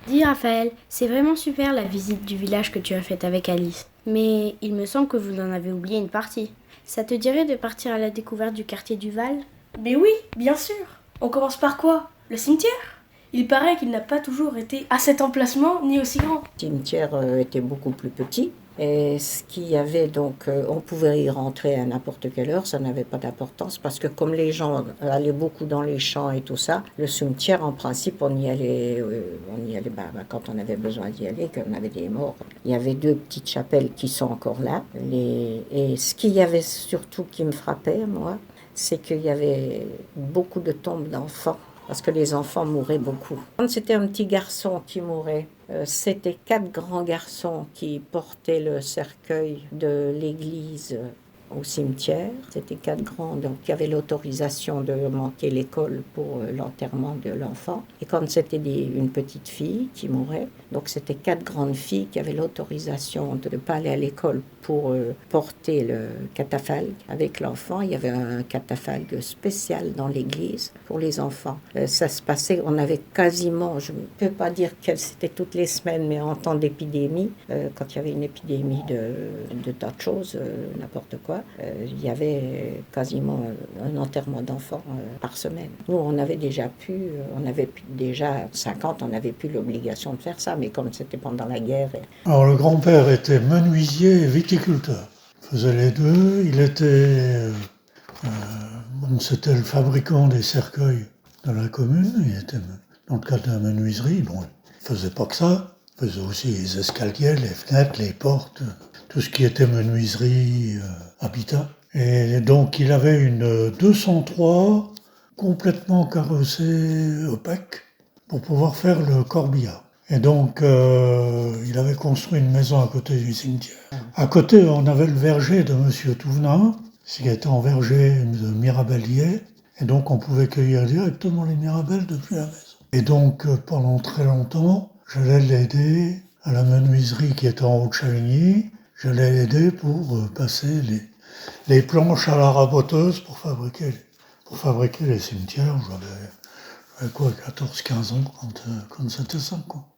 Dis Raphaël, c'est vraiment super la visite du village que tu as faite avec Alice. Mais il me semble que vous en avez oublié une partie. Ça te dirait de partir à la découverte du quartier du Val? Mais oui, bien sûr. On commence par quoi? Le cimetière? Il paraît qu'il n'a pas toujours été à cet emplacement ni aussi grand. Le cimetière était beaucoup plus petit. Et ce qu'il y avait, donc, on pouvait y rentrer à n'importe quelle heure, ça n'avait pas d'importance parce que comme les gens allaient beaucoup dans les champs et tout ça, le cimetière, en principe, on y allait quand on avait besoin d'y aller, qu'on avait des morts. Il y avait deux petites chapelles qui sont encore là. Et ce qu'il y avait surtout qui me frappait, moi, c'est qu'il y avait beaucoup de tombes d'enfants. Parce que les enfants mouraient beaucoup. Quand c'était un petit garçon qui mourait, c'était 4 grands garçons qui portaient le cercueil de l'église au cimetière. C'était 4 grands, donc qui avaient l'autorisation de manquer l'école pour l'enterrement de l'enfant. Et quand c'était une petite fille qui mourait, donc c'était 4 grandes filles qui avaient l'autorisation de ne pas aller à l'école pour porter le catafalque avec l'enfant. Il y avait un catafalque spécial dans l'église pour les enfants. Ça se passait, on avait quasiment, je ne peux pas dire que c'était toutes les semaines, mais en temps d'épidémie, quand il y avait une épidémie de tas de choses, n'importe quoi, il y avait quasiment un enterrement d'enfants par semaine. Nous, on avait déjà 50, on n'avait plus l'obligation de faire ça, mais comme c'était pendant la guerre. Alors le grand-père était menuisier et viticulteur. Il faisait les deux. Il était, c'était le fabricant des cercueils de la commune. Il était dans le cadre de la menuiserie. Bon, il faisait pas que ça. Il faisait aussi les escaliers, les fenêtres, les portes, tout ce qui était menuiserie, habitat. Et donc il avait une 203 complètement carrossée au PEC pour pouvoir faire le corbillard. Et donc, il avait construit une maison à côté du cimetière. À côté, on avait le verger de Monsieur Touvenin, qui était en verger de mirabellier, et donc on pouvait cueillir directement les mirabelles depuis la maison. Et donc, pendant très longtemps, j'allais l'aider à la menuiserie qui était en haut de Chavigny. J'allais l'aider pour passer les planches à la raboteuse pour fabriquer les cimetières. J'avais quoi, 14-15 ans quand c'était ça, quoi.